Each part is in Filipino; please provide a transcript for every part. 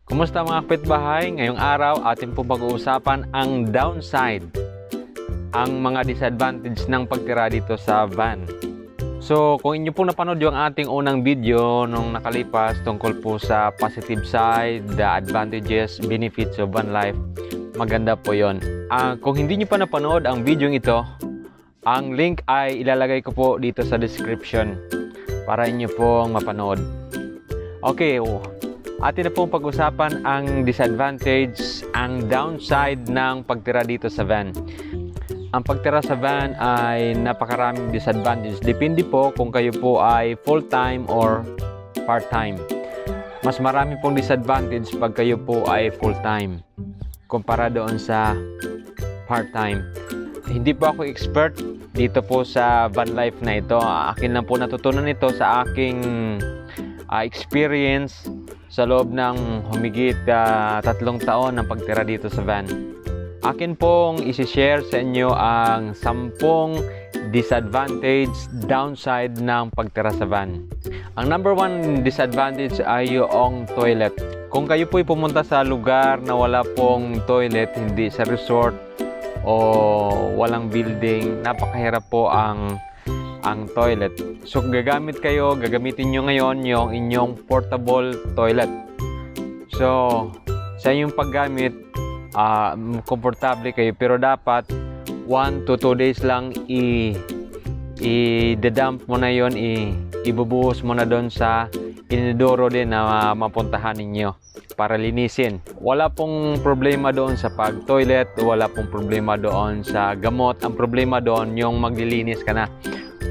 Kumusta mga kapitbahay? Ngayong araw atin po pag-uusapan ang downside, ang mga disadvantage ng pagtira dito sa van. So kung inyo po napanood yung ating unang video nung nakalipas tungkol po sa positive side, the advantages, benefits of van life, maganda po yon. Kung hindi nyo pa napanood ang video ito, ang link ay ilalagay ko po dito sa description para inyo pong mapanood. Okay, atin na pong pag-usapan ang disadvantage, ang downside ng pagtira dito sa van. Ang pagtira sa van ay napakaraming disadvantage. Depende po kung kayo po ay full-time or part-time. Mas marami pong disadvantage pag kayo po ay full-time kumpara doon sa part-time. Hindi po ako expert dito po sa van life na ito. Akin lang po natutunan ito sa aking experience sa loob ng humigit 3 taon ng pagtira dito sa van. Akin pong isi-share sa inyo ang 10 disadvantage, downside ng pagtira sa van. Ang number 1 disadvantage ay yung toilet. Kung kayo po'y pumunta sa lugar na wala pong toilet, hindi sa resort o walang building, napakahirap po ang toilet. So gagamitin nyo ngayon yung inyong portable toilet. So sa inyong paggamit, komportable kayo, pero dapat 1 to 2 days lang i-dump mo na yon, ibubuhos mo na doon sa inodoro din na mapuntahan ninyo para linisin. Wala pong problema doon sa pag-toilet, wala pong problema doon sa gamot. Ang problema doon yung maglilinis ka na.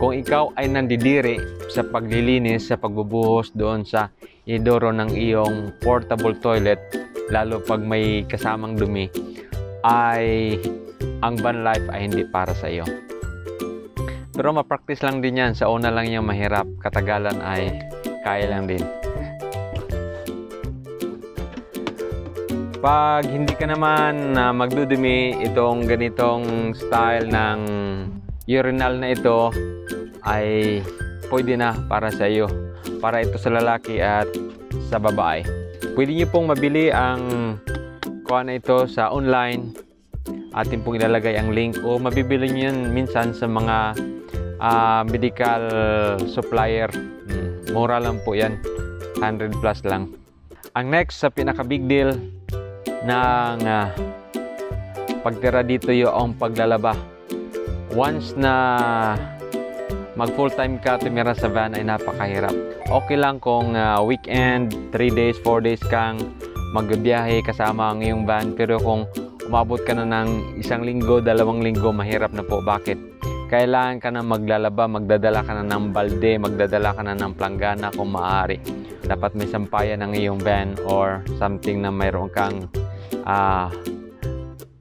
Kung ikaw ay nandidiri sa paglilinis, sa pagbubuhos doon sa inodoro ng iyong portable toilet, lalo pag may kasamang dumi, ay ang van life ay hindi para sa iyo. Pero ma-practice lang din yan. Sa una lang yung mahirap, katagalan ay kaya lang din. Pag hindi ka naman magdudumi, itong ganitong style ng urinal na ito ay pwede na para sa iyo. Para ito sa lalaki at sa babae. Pwede nyo pong mabili ang kuha na ito sa online. Atin pong ilalagay ang link, o mabibili nyo yan minsan sa mga medical supplier. Mura lang po yan, 100 plus lang. Ang next sa pinaka big deal ng pagtira dito yung paglalaba. Once na mag full time ka tumira sa van ay napakahirap. Okay lang kung weekend, 3 days, 4 days kang magbiyahe kasama ang iyong van, pero kung umabot ka na ng 1 linggo, 2 linggo, mahirap na po. Bakit? Kailangan ka na maglalaba, magdadala ka na ng balde, magdadala ka na ng planggana kung maaari. Dapat may sampayan ng iyong van or something na mayroon kang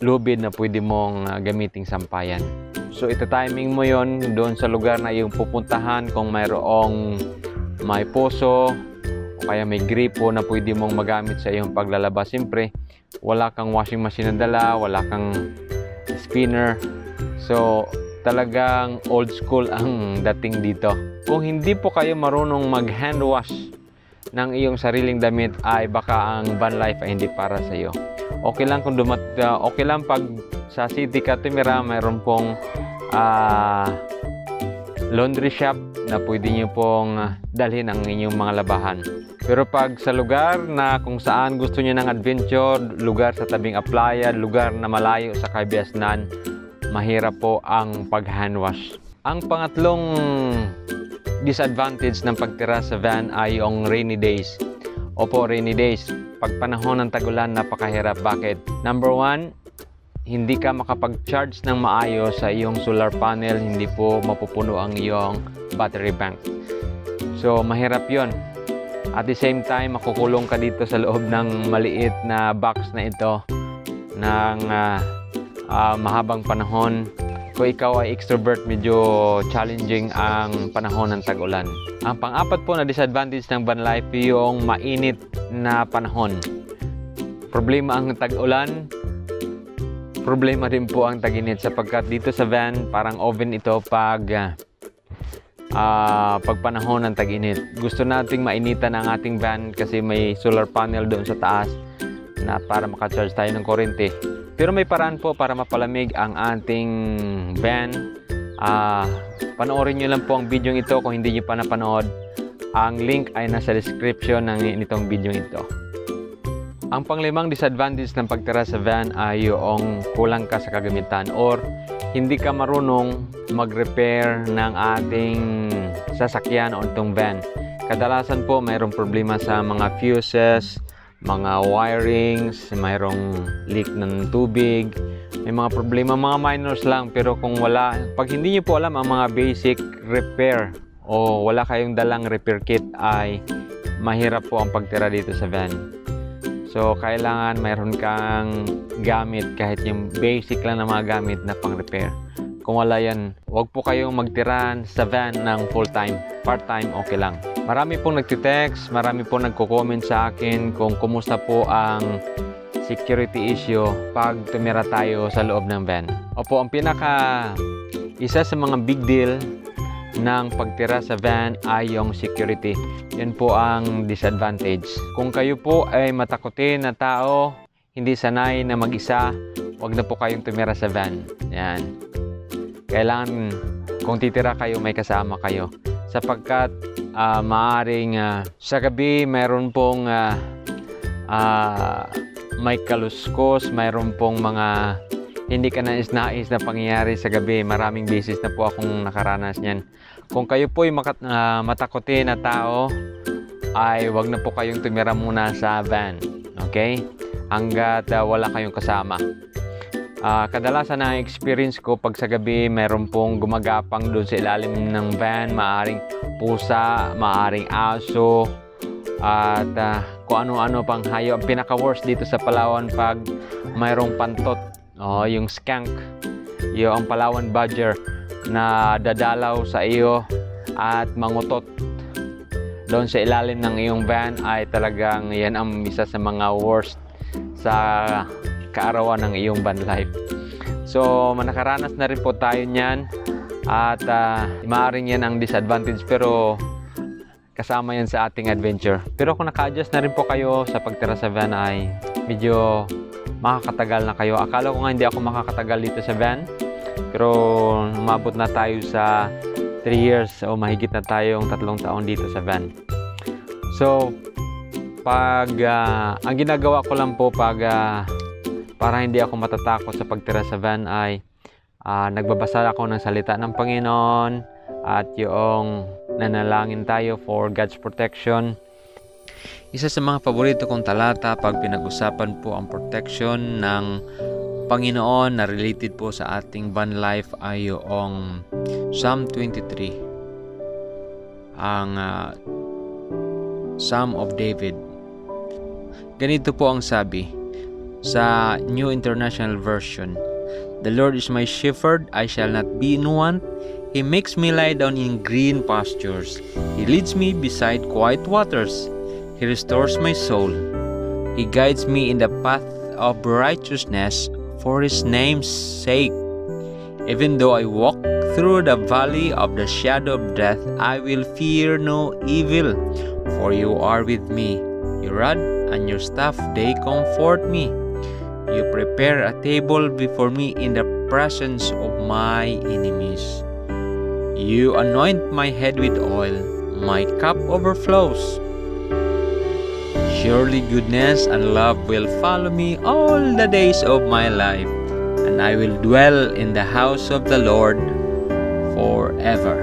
lubid na pwede mong gamiting sampayan. So ita-timing mo yon doon sa lugar na iyong pupuntahan. Kung mayroong may poso o kaya may gripo na pwede mong magamit sa iyong paglalaba. Siyempre, wala kang washing machine na dala, wala kang spinner. So talagang old school ang dating dito. Kung hindi po kayo marunong mag hand wash ng iyong sariling damit, ay baka ang van life ay hindi para sa iyo. Okay lang kung okay lang pag sa city ka tumira, mayroon pong laundry shop na pwede niyo pong dalhin ang inyong mga labahan. Pero pag sa lugar na kung saan gusto niyo ng adventure, lugar sa tabing aplaya, lugar na malayo sa kabiasnan, mahirap po ang pag-hand wash. Ang pangatlong disadvantage ng pagtira sa van ay yung rainy days. Opo, rainy days. Pag panahon ng tag-ulan, napakahirap. Bakit? Number 1, hindi ka makapag-charge ng maayos sa iyong solar panel. Hindi po mapupuno ang iyong battery bank. So, mahirap yon. At the same time, makukulong ka dito sa loob ng maliit na box na ito ng mahabang panahon. Kung ikaw ay extrovert, medyo challenging ang panahon ng tag-ulan. Ang pang-apat po na disadvantage ng van life yung mainit na panahon. Problema ang tag-ulan, problema din po ang tag-init, sapagkat dito sa van parang oven ito. Pag pag panahon ng tag-init. Gusto nating mainitan ang ating van kasi may solar panel doon sa taas na para makacharge tayo ng kuryente. Pero may paraan po para mapalamig ang ating van. Panoorin nyo lang po ang video ito kung hindi nyo pa napanood. Ang link ay nasa description ng itong video ito. Ang panglimang disadvantage ng pagtira sa van ay yung kulang ka sa kagamitan or hindi ka marunong mag-repair ng ating sasakyan o itong van. Kadalasan po mayroong problema sa mga fuses, mga wirings, mayroong leak ng tubig, may mga problema, mga minors lang. Pero kung wala, pag hindi nyo po alam ang mga basic repair o wala kayong dalang repair kit, ay mahirap po ang pagtira dito sa van. So, kailangan mayroon kang gamit, kahit yung basic lang na mga gamit na pang-repair. Kung wala yan, huwag po kayong magtiran sa van ng full-time. Part-time, okay lang. Marami pong nagtitext, marami pong nagko-comment sa akin kung kumusta po ang security issue pag tumira tayo sa loob ng van. Opo, ang isa sa mga big deal ng pagtira sa van ay yung security. Yan po ang disadvantage. Kung kayo po ay matakotin na tao, hindi sanay na mag-isa, wag na po kayong tumira sa van. Yan. Kailangan kung titira kayo, may kasama kayo. Sapagkat maaring sa gabi mayroon pong may kaluskos, mayroon pong mga hindi ka nais-nais na pangyayari sa gabi. Maraming beses na po akong nakaranas niyan. Kung kayo po ay matakotin na tao, ay wag na po kayong tumira muna sa van. Okay? Hanggat wala kayong kasama. Kadalasan na experience ko pag sa gabi mayroon pong gumagapang doon sa ilalim ng van. Maaring pusa, maaring aso, at kung ano-ano pang hayop. Ang pinaka-worst dito sa Palawan pag mayroong pantot, yung skunk, yung Palawan badger na dadalaw sa iyo at mangutot doon sa ilalim ng iyong van, ay talagang yan ang isa sa mga worst sa kaarawan ng iyong van life. So nakaranas na rin po tayo niyan at maaaring yan ang disadvantage, pero kasama yan sa ating adventure. Pero kung naka-adjust na rin po kayo sa pagtira sa van, ay medyo makakatagal na kayo. Akala ko nga hindi ako makakatagal dito sa van, pero umabot na tayo sa 3 years o mahigit na tayong 3 taon dito sa van. So pag ang ginagawa ko lang po para hindi ako matatakot sa pagtira sa van ay nagbabasa ako ng salita ng Panginoon at yung nanalangin tayo for God's protection. Isa sa mga paborito kong talata pag pinag-usapan po ang protection ng Panginoon na related po sa ating van life ay yung Psalm 23, ang Psalm of David. Ganito po ang sabi sa New International Version: "The Lord is my shepherd, I shall not be in want. He makes me lie down in green pastures. He leads me beside quiet waters. He restores my soul. He guides me in the path of righteousness for His name's sake. Even though I walk through the valley of the shadow of death, I will fear no evil, for You are with me. Your rod and Your staff, they comfort me. You prepare a table before me in the presence of my enemies. You anoint my head with oil, my cup overflows. Surely goodness and love will follow me all the days of my life, and I will dwell in the house of the Lord forever."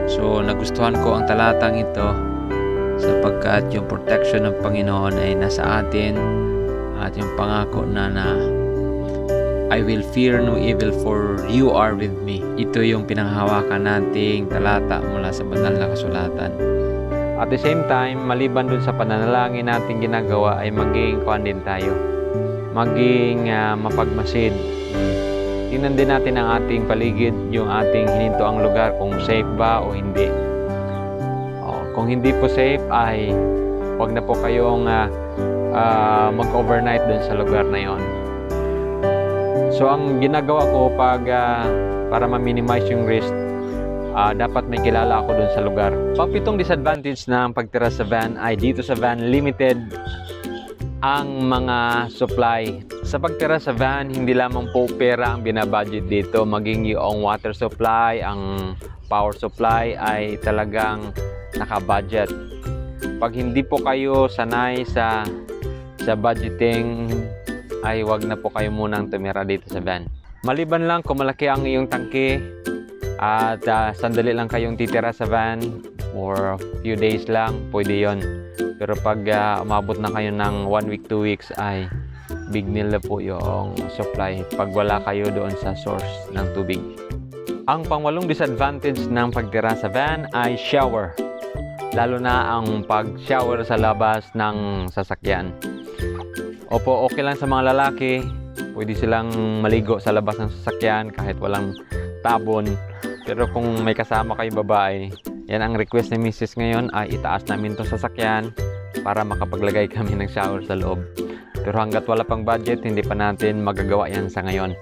So nagustuhan ko ang talatang ito sapagkat yung protection ng Panginoon ay nasa atin, at yung pangako na I will fear no evil, for You are with me. Ito yung pinanghawakan nating talata mula sa banal na kasulatan. At the same time, maliban dun sa pananalangin natin ginagawa, ay maging kuan din tayo. Maging mapagmasid. Tingnan din natin ang ating paligid, yung ating hinintoang lugar, kung safe ba o hindi. Kung hindi po safe, ay huwag na po kayong mag-overnight dun sa lugar na yon. So ang ginagawa ko para ma-minimize yung risk, dapat may kilala ako dun sa lugar. Pang-pitong disadvantage ng pagtira sa van ay dito sa van limited ang mga supply. Sa pagtira sa van, hindi lamang po pera ang binabudget dito, maging yung water supply, ang power supply ay talagang naka-budget. Pag hindi po kayo sanay sa budgeting, ay wag na po kayo munang tumira dito sa van. Maliban lang kung malaki ang iyong tangke at sandali lang kayong titira sa van or few days lang, pwede yon. Pero pag umabot na kayo ng 1 week, 2 weeks ay big deal na po yung supply pag wala kayo doon sa source ng tubig. Ang pangwalong disadvantage ng pagtira sa van ay shower. Lalo na ang pag-shower sa labas ng sasakyan. Opo, okay lang sa mga lalaki. Pwede silang maligo sa labas ng sasakyan kahit walang tabon. Pero kung may kasama kayong babae, yan ang request ni Mrs. ngayon ay itaas namin itong sasakyan para makapaglagay kami ng shower sa loob. Pero hanggat wala pang budget, hindi pa natin magagawa yan sa ngayon.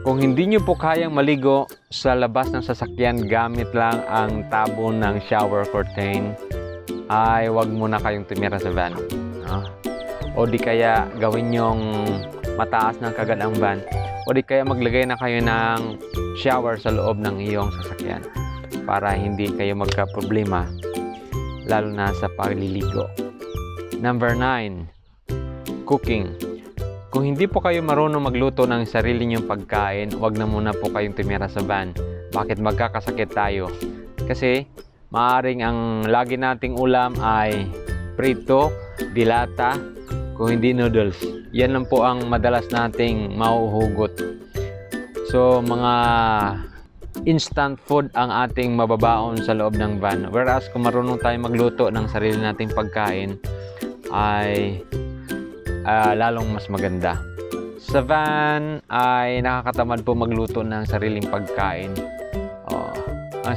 Kung hindi nyo po kayang maligo sa labas ng sasakyan gamit lang ang tabon ng shower curtain, ay wag muna kayong tumira sa van. O di kaya gawin yung mataas ng kagad ang van, o di kaya maglagay na kayo ng shower sa loob ng iyong sasakyan para hindi kayo magka-problema lalo na sa pagliligo. Number 9, cooking. Kung hindi po kayo marunong magluto ng sarili niyong pagkain, wag na muna po kayong tumira sa van. Bakit magkakasakit tayo? Kasi maaaring ang lagi nating ulam ay prito, dilata, kung hindi noodles. Yan lang po ang madalas nating mauhugot. So mga instant food ang ating mababaon sa loob ng van. Whereas kung marunong tayo magluto ng sarili nating pagkain ay lalong mas maganda. Sa van ay nakakatamad po magluto ng sariling pagkain.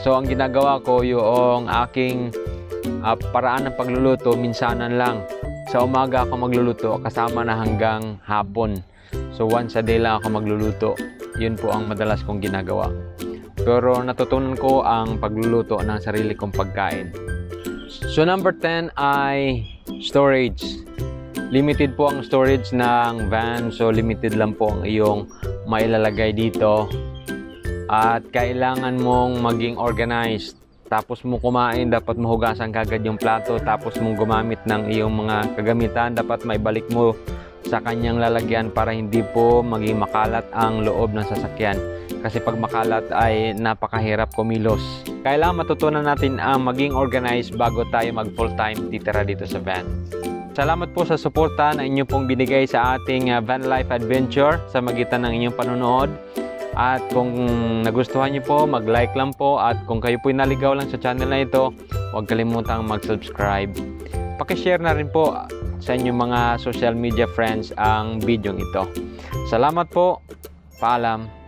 So ang ginagawa ko, yung aking paraan ng pagluluto, minsanan lang. Sa umaga ako magluluto kasama na hanggang hapon. So once a day lang ako magluluto. Yun po ang madalas kong ginagawa. Pero natutunan ko ang pagluluto ng sarili kong pagkain. So number 10 ay storage. Limited po ang storage ng van, so limited lang po ang iyong mailalagay dito. At kailangan mong maging organized. Tapos mo kumain, dapat mahugasan kagad yung plato. Tapos mong gumamit ng iyong mga kagamitan, dapat maibalik mo sa kanyang lalagyan para hindi po maging makalat ang loob ng sasakyan. Kasi pag makalat ay napakahirap kumilos. Kailangan matutunan natin ang maging organized bago tayo mag full time titira dito sa van. Salamat po sa suporta na inyo pong binigay sa ating van life adventure sa magitan ng inyong panonood. At kung nagustuhan niyo po, mag-like lang po. At kung kayo po'y naligaw lang sa channel na ito, huwag kalimutang mag-subscribe. Pakishare na rin po sa inyong mga social media friends ang video ito. Salamat po. Paalam.